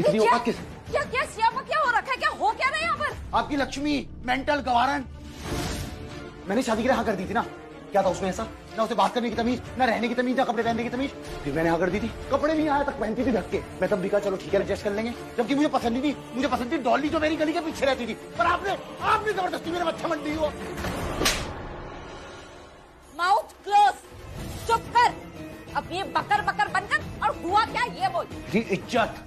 इतनी औकात किस? क्या क्या सियापा क्या हो रखा है? क्या हो क्या रहा है यहाँ पर? आपकी लक्ष्मी मेंटल गवारन। मैंने शादी के लिए हाँ कर दी थी ना, क्या था उसमें ऐसा? ना उसे बात करने की तमीज, ना रहने की तमीज, ना कपड़े पहनने की तमीज। फिर मैंने हाँ कर दी थी, कपड़े भी यहाँ तक पहनती थी ढक के। मैं तब भी कहा चलो ठीक है एडजस्ट कर लेंगे, जबकि मुझे पसंद नहीं थी। मुझे पसंद थी डॉली जो मेरी गली के पीछे रहती थी, पर आपने जबरदस्ती मेरे मत्थे मंडी हो। माउथ क्लोज, चुप कर। अब ये बकर बकर बनकर और हुआ क्या ये बोल। जी इज्जत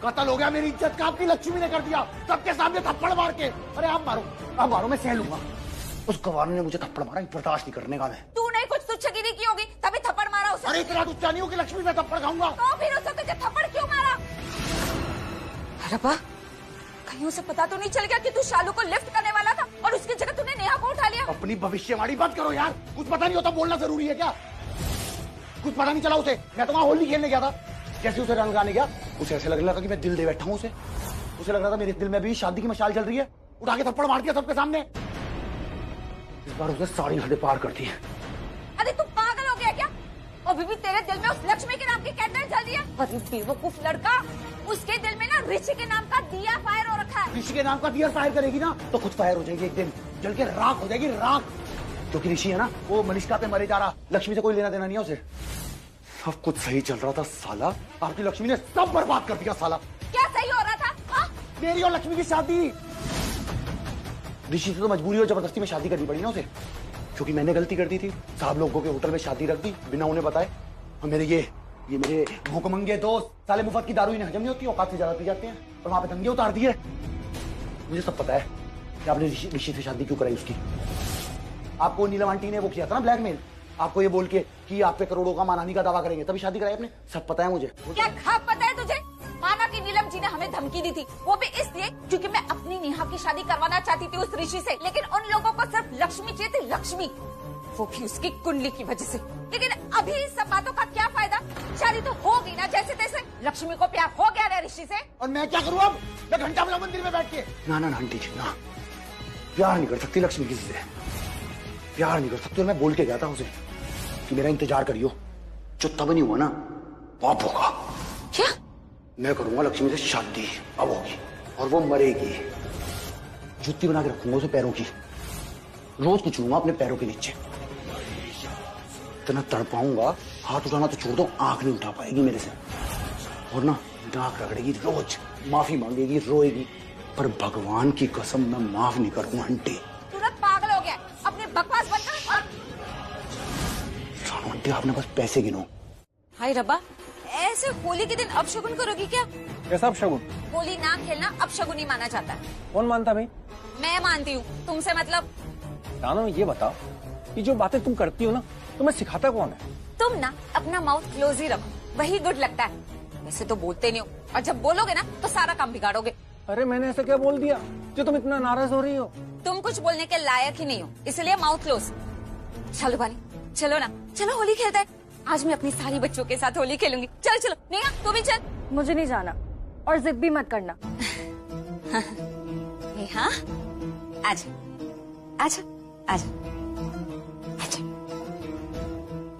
कत्ल हो गया, मेरी इज्जत का आपकी लक्ष्मी ने कर दिया सबके सामने थप्पड़ मार के। अरे आप मारो मैं सह लूंगा। उस गवार ने मुझे थप्पड़ मारा, बर्दाश्त नहीं करने का मैं। तूने कुछ तुच्छगिरी की होगी तभी थप्पड़ मारा उसे। अरे इतना तुच्चा नहीं हो कि लक्ष्मी मैं थप्पड़ खाऊंगा। तो फिर उसे तुझे थप्पड़ क्यों मारा? रब्बा, कहीं उसे पता तो नहीं चल गया कि तू शालू को लिफ्ट करने वाला था और उसकी जगह तूने नेहा को उठा लिया? अपनी भविष्यवाणी बंद करो यार, कुछ पता नहीं होता बोलना जरूरी है क्या? कुछ पता नहीं चला उसे। मैं तो वहां होली खेलने गया था, जैसे उसे रंग लगाने गया उसे ऐसे लगने लगा कि मैं दिल दे बैठा हूं उसे। उसे लग रहा था मेरे दिल में भी शादी की मशाल जल रही है। उठा के थप्पड़ मार दिया सबके सामने। इस बार उसने सारी हदें पार कर दी। अरे तू पागल हो गया क्या? अभी भी तेरे दिल में उस लक्ष्मी के नाम की कैंडल जल रही है? अरे बेवकूफ लड़का, उसके दिल में ना ऋषि के नाम का दिया फायर हो रखा है। ऋषि के नाम का दिया फायर करेगी ना तो खुद फायर हो जाएगी, एक दिन जल के राख हो जाएगी, राख। क्योंकि ऋषि है ना वो मलिष्का पे मरे जा रहा, लक्ष्मी से कोई लेना देना नहीं है उसे। सब कुछ सही चल रहा था साला, आपकी लक्ष्मी ने सब बर्बाद कर दिया साला। क्या सही हो रहा था? मेरी और लक्ष्मी की शादी। ऋषि से तो मजबूरी और जबरदस्ती में शादी करनी पड़ी ना उसे, क्योंकि मैंने गलती कर दी थी। साहब लोगों के होटल में शादी रख दी बिना उन्हें बताए। और मेरे ये मेरे भूखमंगे दोस्त साले मुफ्त की दारू इन्हें हजम नहीं होती, औकात से ज्यादा पी जाते हैं और वहां पे दंगे उतार दिए। मुझे सब पता है कि आपने ऋषि से शादी क्यों कराई उसकी। आपको नीलम आंटी ने वो किया था ना ब्लैकमेल, आपको ये बोल के कि आप पे करोड़ों का मानहानि का दावा करेंगे, तभी शादी कराई आपने। सब पता है मुझे। क्या खाप पता है तुझे? माना कि नीलम जी ने हमें धमकी दी थी, वो भी इसलिए क्योंकि मैं अपनी नेहा की शादी करवाना चाहती थी उस ऋषि से, लेकिन उन लोगों को सिर्फ लक्ष्मी चाहिए थी, लक्ष्मी, वो भी उसकी कुंडली की वजह से। लेकिन अभी इस सब बातों का क्या फायदा? शादी तो हो गई ना जैसे तैसे। लक्ष्मी को प्यार हो गया ना ऋषि से। और मैं क्या करूँ अब? मैं घंटा बजा मंदिर में बैठ के। ना आंटी जी ना, प्यार नहीं कर सकती लक्ष्मी किसी से, प्यार नहीं कर सकती। और मैं बोल के गया था उसे कि मेरा इंतजार करियो, जो तब नहीं हुआ ना पाप होगा। क्या? मैं करूंगा लक्ष्मी से शादी, अब होगी और वो मरेगी। जुत्ती बना के रखूंगा उसे पैरों की, रोज कुछ लूंगा अपने पैरों के नीचे। इतना तड़पाऊंगा, हाथ उठाना तो छोड़ दो, आंख नहीं उठा पाएगी मेरे से। और ना नाक रगड़ेगी रोज, माफी मांगेगी, रोएगी, पर भगवान की कसम मैं माफ नहीं करूंगा आंटी। तू ना पागल हो गया, अपने बकवास बंद कर। और आंटी आपने बस पैसे गिनो। हाय रब्बा, ऐसे होली के दिन अपशगुन करोगी क्या? कैसा अपशगुन? होली ना खेलना अपशगुन ही माना जाता है। कौन मानता भाई? मैं मानती हूँ, तुमसे मतलब। जानो ये बताओ कि जो बातें तुम करती हो ना, तुम्हें सिखाता कौन है? तुम ना अपना माउथ क्लोज ही रखो, वही गुड लगता है। वैसे तो बोलते नहीं हो, और जब बोलोगे ना तो सारा काम बिगाड़ोगे। अरे मैंने ऐसा क्या बोल दिया जो तुम इतना नाराज हो रही हो? तुम कुछ बोलने के लायक ही नहीं हो, इसलिए माउथ क्लोज। चलो बानी, चलो ना, चलो होली खेलते हैं। आज मैं अपनी सारी बच्चों के साथ होली खेलूंगी। चल चलो, नेहा तू भी चल। मुझे नहीं जाना और जिद भी मत करना। नेहा आजा आजा आजा आजा।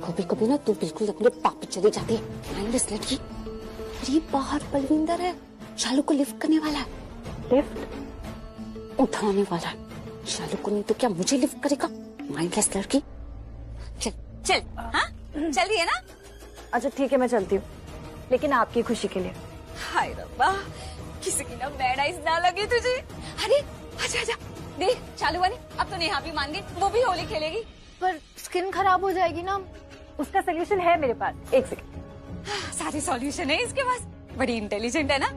कभी कभी ना तू बिल्कुल अपने पाप चली जाती है, माइंडलेस लड़की। अरे बाहर बलविंदर है, शालू को लिफ्ट करने वाला है। लिफ्ट उठाने वाला है शालू को, नहीं तो क्या मुझे लिफ्ट करेगा? माइंडलेस लड़की। चल चल, हाँ चल रही है ना? अच्छा ठीक है मैं चलती हूँ, लेकिन आपकी खुशी के लिए। हाय रब्बा, किसी की ना बैड आइज ना लगे तुझे। अरे आजा आजा, देख शालू वाली अब तो नेहा भी मान गई, वो भी होली खेलेगी। पर स्किन खराब हो जाएगी ना। उसका सोल्यूशन है मेरे पास, एक सेकंड। सारी सॉल्यूशन है इसके पास, बड़ी इंटेलिजेंट है ना।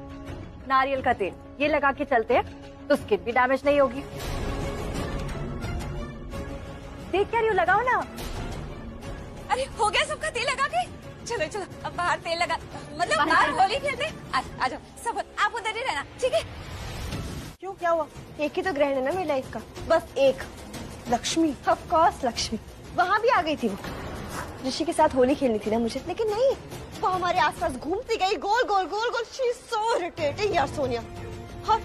नारियल का तेल, ये लगा के चलते हैं तो स्किन भी डैमेज नहीं होगी। देख क्या रही हो, लगाओ ना। अरे हो गया सबका तेल लगा के। चलो चलो अब बाहर तेल लगा, मतलब बाहर होली खेलते। आ जाओ सब, आप उधर ही रहना, ठीक है? क्यों, क्या हुआ? एक ही तो ग्रहण है ना मेरी लाइफ का, बस एक। Lakshmi, of course Lakshmi. वहाँ भी आ गई थी वो, ऋषि के साथ होली खेलनी थी ना मुझे, लेकिन नहीं, वो हमारे आसपास घूमती गई गोल गोल गोल गोल। शी इज सो इरिटेटिंग यार सोनिया। हाँ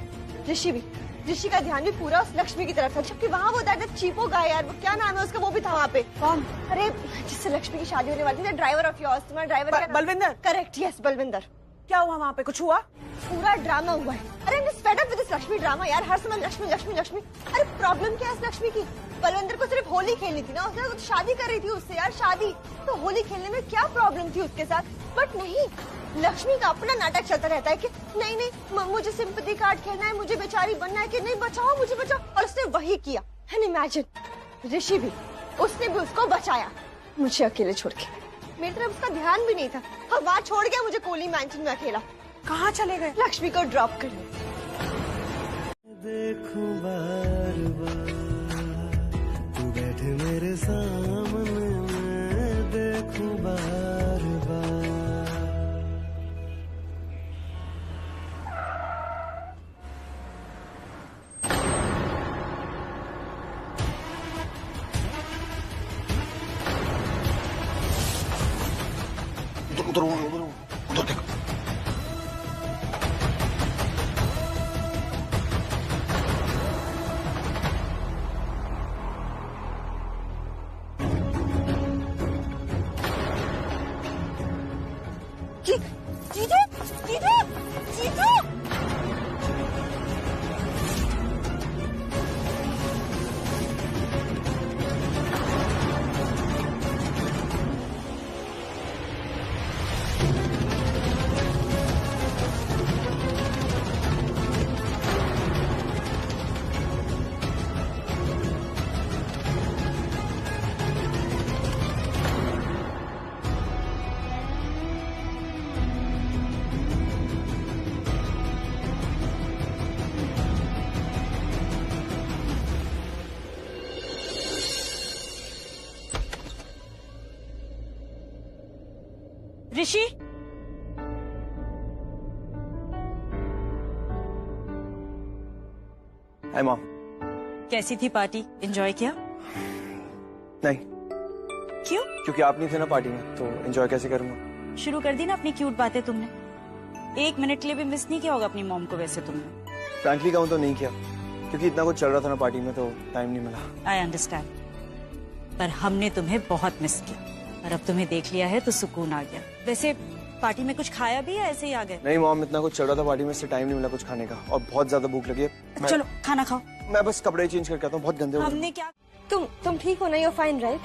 ऋषि का ध्यान भी पूरा उस लक्ष्मी की तरफ था, जबकि वहाँ वो दैट चीपो गाय यार, वो क्या नाम है उसका, वो भी था वहाँ पे। कौन? अरे जिससे लक्ष्मी की शादी होने वाली थी, ड्राइवर ऑफ योर्स। तुम्हारा ड्राइवर क्या? बलविंदर। Correct, yes Balwinder. क्या हुआ वहाँ पे, कुछ हुआ? पूरा ड्रामा हुआ है। अरे I'm just fed up with this Lakshmi drama यार, हर समय लक्ष्मी लक्ष्मी लक्ष्मी। अरे प्रॉब्लम क्या है इस लक्ष्मी की? बलविंदर को सिर्फ होली खेलनी थी ना, उसने तो शादी कर रही थी उससे यार, शादी। तो होली खेलने में क्या प्रॉब्लम थी उसके साथ? बट नहीं, लक्ष्मी का अपना नाटक चलता रहता है कि नहीं नहीं मुझे सिंपैथी कार्ड खेलना है, मुझे बेचारी बनना है, कि नहीं बचाओ मुझे बचाओ। और उसने वही किया। एंड इमेजिन ऋषि भी, उसने भी उसको बचाया मुझे अकेले छोड़ के। मेरी तरफ उसका ध्यान भी नहीं था, और वहाँ छोड़ गया मुझे कोली मैंशन में अकेला। कहाँ चले गए? लक्ष्मी को ड्रॉप करने। देखूं बार बार तू बैठे मेरे सामने, मैं देखूं बार बार। उधर उधर उधर उधर देखो। जीजू जीजू जीजू। ऋषि, हाय मॉम। कैसी थी पार्टी? एंजॉय किया? नहीं, क्यों? क्योंकि आप नहीं थे ना पार्टी में, तो एंजॉय कैसे करूंगा? शुरू कर दी ना अपनी क्यूट बातें तुमने। एक मिनट के लिए भी मिस नहीं किया होगा अपनी मॉम को वैसे तुमने। फ्रैंकली कहूँ तो नहीं किया, क्योंकि इतना कुछ चल रहा था ना पार्टी में, तो टाइम नहीं मिला। आई अंडरस्टैंड, पर हमने तुम्हें बहुत मिस किया, और अब तुम्हें देख लिया है तो सुकून आ गया। वैसे पार्टी में कुछ खाया भी, या ऐसे ही आ गए? नहीं मॉम, इतना कुछ चल रहा था पार्टी में, इससे टाइम नहीं मिला कुछ खाने का, और बहुत ज्यादा भूख लगी है। चलो खाना खाओ। मैं बस कपड़े चेंज करके आता हूँ, बहुत गंदे हो गए। हमने क्या? तुम ठीक हो ना? You fine right?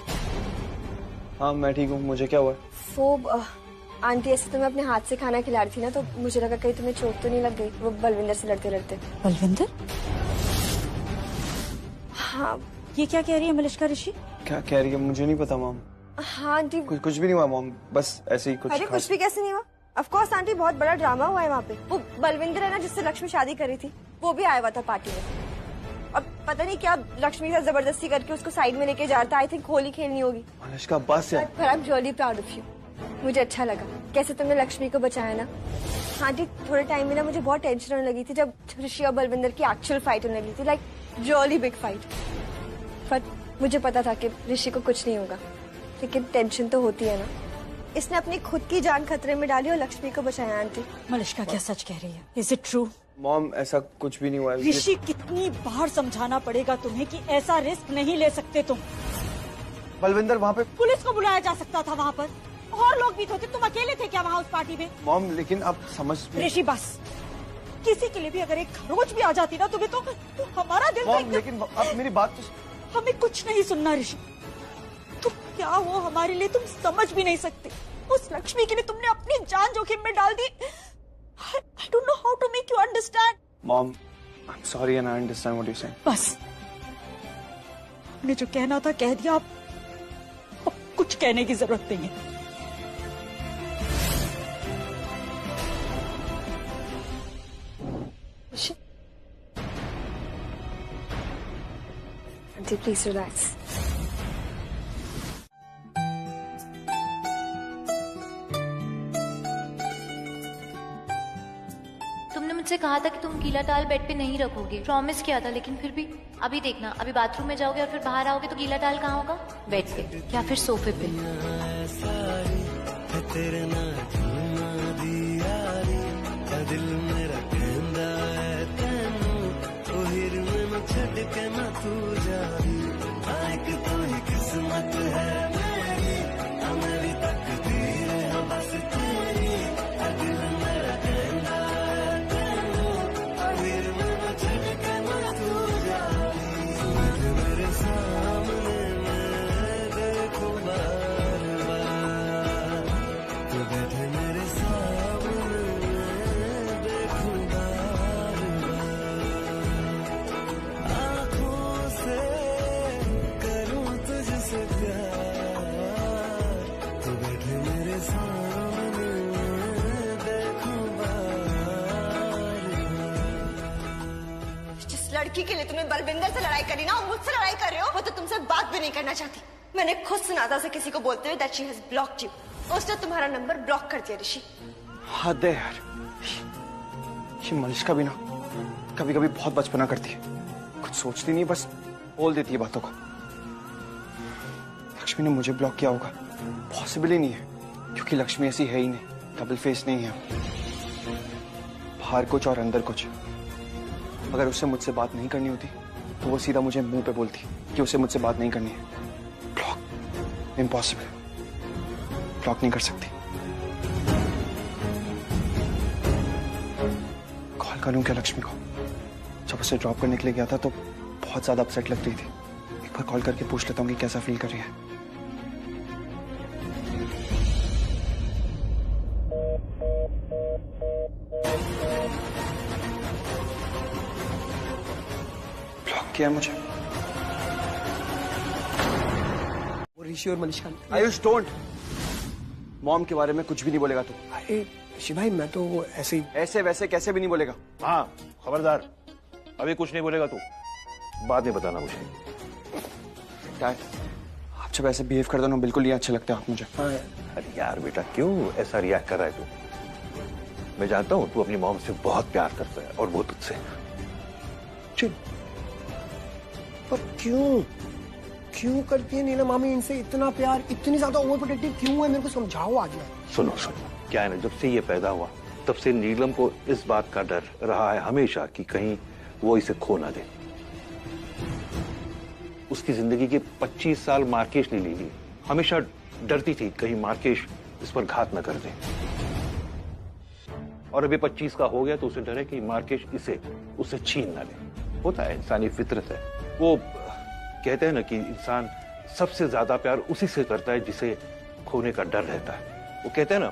हाँ मैं ठीक हूँ। मुझे क्या हुआ? वो आंटी ऐसे तुम्हें अपने हाथ से खाना खिला रही थी ना, तो मुझे लगा कहीं तुम्हें चोट तो नहीं लग गई वो बलविंदर से लड़ते लड़ते। बलविंदर? हाँ। ये क्या कह रही है मलिष्का ऋषि? क्या कह रही है? मुझे नहीं पता मॉम। हाँ आंटी। कुछ भी नहीं हुआ मॉम, बस ऐसे ही कुछ। अरे कुछ भी कैसे नहीं हुआ? ऑफ कोर्स आंटी, बहुत बड़ा ड्रामा हुआ है वहाँ पे। वो बलविंदर है ना जिससे लक्ष्मी शादी करी थी, वो भी आया हुआ था पार्टी में। अब पता नहीं क्या लक्ष्मी के साथ जबरदस्ती करके उसको साइड में लेके जाता। आई थिंक होली खेलनी होगी। अनुष्का बस यार। पर I am really proud of you. मुझे अच्छा लगा कैसे तुमने लक्ष्मी को बचाया ना। आंटी थोड़े टाइम में ना मुझे बहुत टेंशन होने लगी थी जब ऋषि और बलविंदर की एक्चुअल फाइट होने लगी थी, लाइक रियली बिग फाइट। पर मुझे पता था कि ऋषि को कुछ नहीं होगा, लेकिन टेंशन तो होती है ना। इसने अपनी खुद की जान खतरे में डाली और लक्ष्मी को बचाया। आंटी मलिष्का क्या सच कह रही है? Is it true? मॉम ऐसा कुछ भी नहीं हुआ। ऋषि, कितनी बार समझाना पड़ेगा तुम्हें कि ऐसा रिस्क नहीं ले सकते तुम। बलविंदर वहाँ पे। पुलिस को बुलाया जा सकता था वहाँ पर, और लोग भी तो थे। तुम अकेले थे क्या वहाँ उस पार्टी में? मॉम लेकिन आप समझ। ऋषि बस, किसी के लिए भी अगर एक खरोच भी आ जाती ना तुम्हें, तो हमारा दिल मॉम लेकिन आप मेरी बात तो। हमें कुछ नहीं सुनना ऋषि। तुम क्या हो हमारे लिए, तुम समझ भी नहीं सकते। उस लक्ष्मी के लिए तुमने अपनी जान जोखिम में डाल दी। I don't know how to make you understand. Mom, I'm sorry and I understand what you're saying. बस, हमने जो कहना था कह दिया, अब कुछ कहने की जरूरत नहीं है। Aunty please relax. तुमने मुझसे कहा था कि तुम गीला टाल बेड पे नहीं रखोगे, प्रॉमिस किया था, लेकिन फिर भी अभी देखना, अभी बाथरूम में जाओगे और फिर बाहर आओगे तो गीला टाल कहाँ होगा? बेड पे या फिर सोफे पे। दिल मेरा कहंदा है तेनू हिर मैनू छड्ड के ना तू जावी, एक तू ही किस्मत है मेरी तकदीर है बस तेरी, दिल मेरा सामने देखूं बार। जिस लड़की के लिए तुमने बलविंदर से लड़ाई करी ना, और मुझसे लड़ाई कर रहे हो, वो तो तुमसे बात भी नहीं करना चाहती। मैंने खुद सुनाता से किसी को बोलते हुए that she has blocked you. उसने तुम्हारा नंबर ब्लॉक कर दिया ऋषि। हद है यार, ये मलिश्का भी ना कभी कभी बहुत बचपना करती है, कुछ सोचती नहीं, बस बोल देती है बातों को। लक्ष्मी ने मुझे ब्लॉक किया होगा, पॉसिबल ही नहीं है, क्योंकि लक्ष्मी ऐसी है ही नहीं, डबल फेस नहीं है, बाहर कुछ और अंदर कुछ। अगर उससे मुझसे बात नहीं करनी होती तो वो सीधा मुझे मुंह पे बोलती कि उसे मुझसे बात नहीं करनी है। ब्लॉक इम्पॉसिबल, ब्लॉक नहीं कर सकती। कॉल करूं क्या लक्ष्मी को? जब उसे ड्रॉप करने के लिए गया था तो बहुत ज्यादा अपसेट लग रही थी। एक बार कॉल करके पूछ लेता हूँ कि कैसा फील कर रही है। ब्लॉक किया मुझे। वो ऋषि और मलिश्का। आयुष डोंट, मॉम के बारे में कुछ भी नहीं बोलेगा तू। अरे ऋषि भाई, मैं तो ऐसे ही। ऐसे वैसे कैसे भी नहीं बोलेगा। हाँ खबरदार, अभी कुछ नहीं बोलेगा तू, बाद में बताना मुझे। डैड, आप जब ऐसे बिहेव कर दो ना, बिल्कुल नहीं अच्छे लगते आप मुझे। अरे यार बेटा, क्यों ऐसा रिएक्ट कर रहा है तू? मैं जानता हूँ तू अपनी मॉम से बहुत प्यार करता है और वो तुझसे। चुप। पर क्यों क्यों करती है नीलम मामी इनसे इतना प्यार, इतनी ज्यादा ओवर प्रोटेक्टिव क्यों है? मेरे को समझाओ आज। सुनो सुनो, क्या है ना, जब से ये पैदा हुआ तब से नीलम को इस बात का डर रहा है हमेशा कि कहीं वो इसे खो ना दे। उसकी जिंदगी के 25 साल मार्केश ने ले लिए, हमेशा डरती थी कहीं मार्केश इस पर घात न कर दे। और अभी 25 का हो गया तो उसे डर है कि मार्केश इसे उससे छीन ना ले। होता है, इंसानी फितरत है। वो कहते हैं ना कि इंसान सबसे ज्यादा प्यार उसी से करता है जिसे खोने का डर रहता है। वो कहते हैं ना,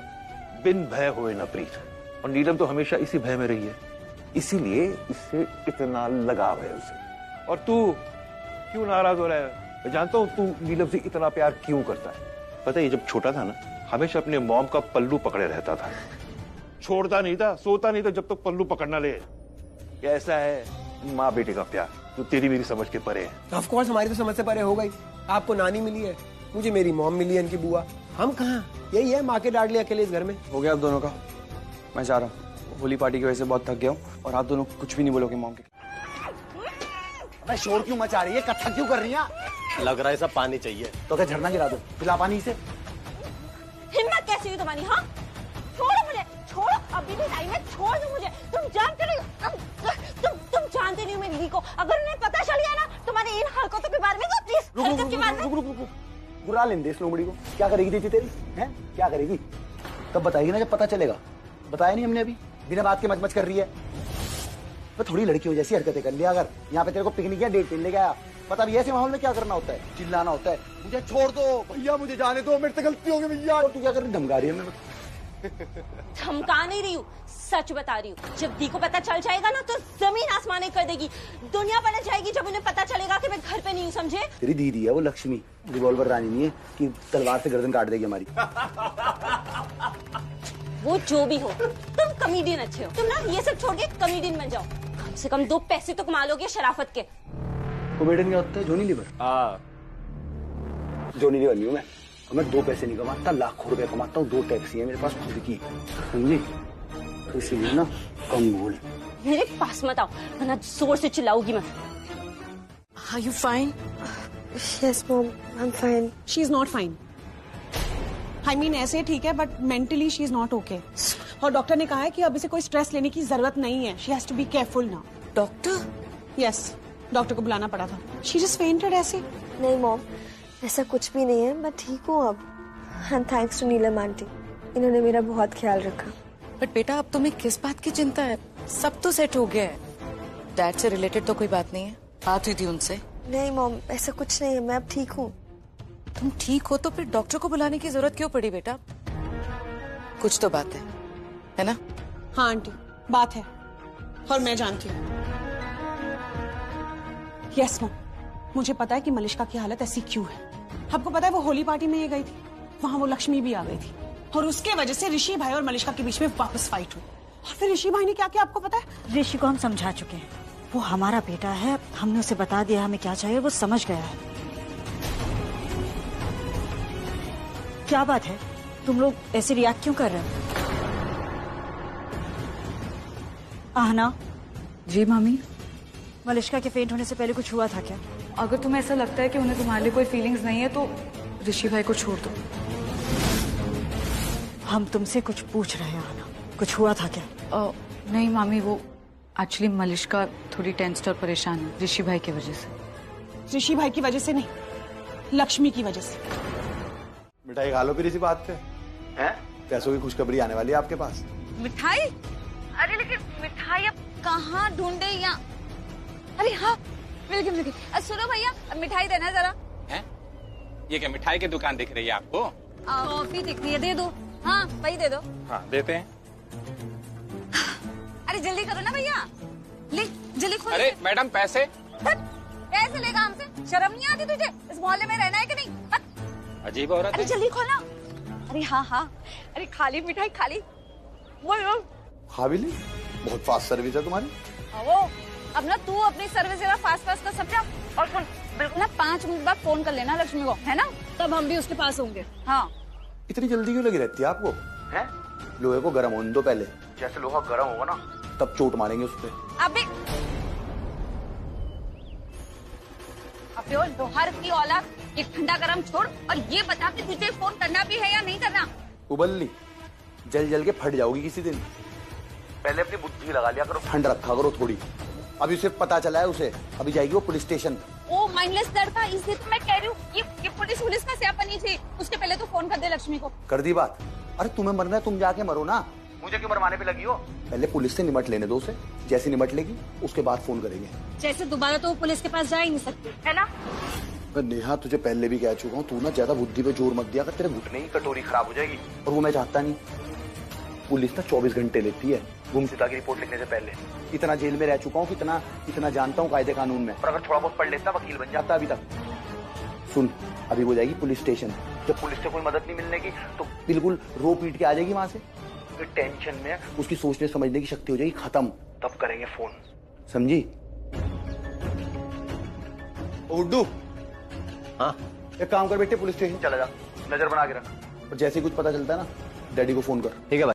बिन भय होए न प्रीत। और नीलम तो हमेशा इसी भय में रही है, इसीलिए इससे इतना लगाव है उसे। और तू क्यों नाराज हो रहा है? मैं जानता हूं तू नीलम से इतना प्यार क्यों करता है। पता है, ये जब छोटा था ना, हमेशा अपने मॉम का पल्लू पकड़े रहता था, छोड़ता नहीं था, सोता नहीं था जब तक पल्लू पकड़ना ले। ऐसा है माँ बेटे का प्यार, जो तेरी मेरी समझ के परे है। ऑफ कोर्स हमारी तो समझ से परे हो गई। आपको नानी मिली है, मुझे मेरी मॉम मिली है, इनकी बुआ। हम कहाँ, यही है, माँ के डांट लिया अकेले इस घर में। हो गया आप दोनों का, मैं जा रहा हूँ। होली पार्टी की वजह से बहुत थक गया हूँ, और आप दोनों कुछ भी नहीं बोलोगे मॉम के। अबे शोर क्यों मचा रही है? कत्था क्यों कर रही है? लग रहा है सब पानी चाहिए। तो क्या झरना गिरा दो, पिला पानी से। हिम्मत कैसी हुई तुम्हारी? हाँ, छोड़ो मुझे, छोड़ो, अभी भी टाइम है, छोड़ दो मुझे। तुम जानते नहीं, तुम जानते नहीं हो मेरी दीदी को। अगर उन्हें पता चल गया ना तुम्हारी इन हरकतों के बारे में, तो प्लीज हरकत के बारे में। रुक। बुरा लेने दे इस लोमड़ी को। क्या करेगी दीदी तेरी? हैं? क्या करेगी? तब बताएगी ना जब पता चलेगा। बताया नहीं हमने अभी, बिना बात के मच कर रही है। तो थोड़ी लड़कियों जैसी हरकतें कर लिया। अगर यहाँ पे तेरे को पिकनिक या डेट पे ले गया, पता भी ऐसे माहौल में क्या करना होता है, चिल्लाना होता है। मुझे छोड़ दो भैया, मुझे जाने दो, मेरे से गलती हो गई भैया। और तू क्या कर रही, धमका रही है? मैं धमका नहीं रही हूँ, सच बता रही हूँ। जब दी को पता चल जाएगा ना तो जमीन आसमान कर देगी, दुनिया पलट जाएगी जब उन्हें पता चलेगा कि मैं घर पे नहीं हूँ, समझे? तेरी दीदी है वो लक्ष्मी, रिवॉल्वर रानी नहीं है कि तलवार से गर्दन काट देगी हमारी। वो जो भी हो, तुम कॉमेडियन अच्छे हो। तुम ना ये सब छोड़ के कॉमेडियन बन जाओ, कम से कम 2 पैसे तो कमा लोगे शराफत के। कॉमेडियन क्या होता है? जोनी लीवर। जोनी लीवर नहीं हूँ मैं 2 पैसे नहीं कमाता, लाखों रुपए कमाता हूँ। 2 टैक्सी है मेरे पास खुद की, समझी? इसीलिए ना कम बोल। मेरे पास मत आओ वरना जोर से चिल्लाऊंगी मैं। Are you fine? Yes, Mom. I'm fine. She is not fine. I mean ऐसे ठीक है, but mentally she is not okay. और डॉक्टर ने कहा है कि अब इसे कोई स्ट्रेस लेने की जरूरत नहीं है. She has to be careful now. Doctor? Yes, doctor को बुलाना पड़ा था. She just fainted ऐसे. नहीं मॉम, ऐसा कुछ भी नहीं है, मैं ठीक हूँ अब. And thanks to Neelam aunty, इन्होंने मेरा बहुत ख्याल रखा. बट बेटा अब तुम्हें किस बात की चिंता है? सब तो सेट हो गया है. डैड से रिलेटेड तो कोई बात नहीं है? बात हुई थी उनसे? नहीं मॉम, ऐसा कुछ नहीं है, मैं अब ठीक हूँ. तुम ठीक हो तो फिर डॉक्टर को बुलाने की जरूरत क्यों पड़ी बेटा? कुछ तो बात है ना? हाँ आंटी, बात है और मैं जानती हूँ. यस मॉम, मुझे पता है कि मलिश्का की हालत ऐसी क्यों है. आपको पता है वो होली पार्टी में ये गई थी, वहां वो लक्ष्मी भी आ गई थी. और उसके वजह से ऋषि भाई और मलिष्का के बीच में वापस फाइट हुई। और फिर ऋषि भाई ने क्या किया आपको पता है? ऋषि को हम समझा चुके हैं, वो हमारा बेटा है, हमने उसे बता दिया हमें क्या चाहिए, वो समझ गया है। क्या बात है, तुम लोग ऐसे रिएक्ट क्यों कर रहे हो? आहना। जी मामी। मलिष्का के फेंट होने से पहले कुछ हुआ था क्या? अगर तुम्हें ऐसा लगता है कि उन्हें तुम्हारे लिए कोई फीलिंग्स नहीं है तो ऋषि भाई को छोड़ दो। हम तुमसे कुछ पूछ रहे हैं आहना, कुछ हुआ था क्या? नहीं मामी, वो एक्चुअली मलिष्का थोड़ी टेंस्ड और परेशान है ऋषि भाई की वजह से। ऋषि भाई की वजह से नहीं, लक्ष्मी की वजह से। मिठाई खा लो फिर इसी बात पे। हैं? पैसों की खुशखबरी आने वाली है आपके पास। मिठाई? अरे लेकिन मिठाई अब कहाँ ढूंढे यहाँ? अरे हाँ, मिल गई। सुनो भैया, अब मिठाई देना जरा। हैं? ये क्या मिठाई की दुकान दिख रही है आपको? कॉफी दिख रही है, दे दो। हाँ वही दे दो। हाँ देते हैं। अरे जल्दी करो ना भैया, ले जल्दी खोलो। अरे मैडम पैसे? पैसे लेगा हमसे? शर्म नहीं आती तुझे? इस मोहल्ले में रहना है कि नहीं? अजीब औरत अरे है। जल्दी खोलना। अरे हाँ, अरे खाली मिठाई खाली। वो खा भी ली? बहुत फास्ट सर्विस है तुम्हारी। वो अब ना तू अपनी सर्विस जरा फास्ट का समझा। और सुन, बिल्कुल ना 5 मिनट बाद फोन कर लेना लक्ष्मी को, है ना? तब हम भी उसके पास होंगे। हाँ। इतनी जल्दी क्यों लगी रहती है आपको? हैं? लोहे को गर्म होने दो पहले, जैसे लोहा गर्म होगा ना तब चोट मारेंगे उस पर। अबे लोहार की औलाद, ये ठंडा गरम छोड़ और ये बता कि तुझे फोन करना भी है या नहीं करना? उबल ली, जल के फट जाओगी किसी दिन। पहले अपनी बुद्धि लगा लिया करो, ठंड रखा करो थोड़ी। अभी उसे पता चला है, उसे अभी जाएगी वो पुलिस स्टेशन। ओ माइंडलेस लड़का, इसलिए तो मैं कह रही हूँ ये पुलिस का स्यापा नहीं थी। उसके पहले तो फोन कर दे लक्ष्मी को। कर दी बात। अरे तुम्हें मरना है तुम जाके मरो ना, मुझे क्यों मरवाने पे लगी हो? पहले पुलिस से निमट लेने दो उसे, जैसे निमट लेगी उसके बाद फोन करेंगे। जैसे दोबारा तो पुलिस के पास जा ही नहीं सकती, है ना? नेहा तुझे पहले भी कह चुका हूँ, तू ना ज्यादा बुद्धि पे जोर मत दिया कर, तेरे घुटने की कटोरी खराब हो जाएगी। और वो मैं चाहता नहीं। पुलिस ना 24 घंटे लेती है गुमशुदा की रिपोर्ट लिखने से पहले। इतना जेल में रह चुका हूँ, कितना जानता हूँ कायदे कानून में। और अगर थोड़ा बहुत पढ़ लेता वकील बन जाता अभी तक। सुन, अभी वो जाएगी पुलिस स्टेशन। जब पुलिस से कोई मदद नहीं मिलने की तो बिल्कुल रो पीट के आ जाएगी वहां से। फिर टेंशन में उसकी सोचने समझने की शक्ति हो जाएगी खत्म, तब करेंगे फोन। समझी? उड्डू, हाँ एक काम कर बेटे, पुलिस स्टेशन चला जा, नजर बना के रख। और जैसे ही कुछ पता चलता है ना डैडी को फोन कर। ठीक है भाई।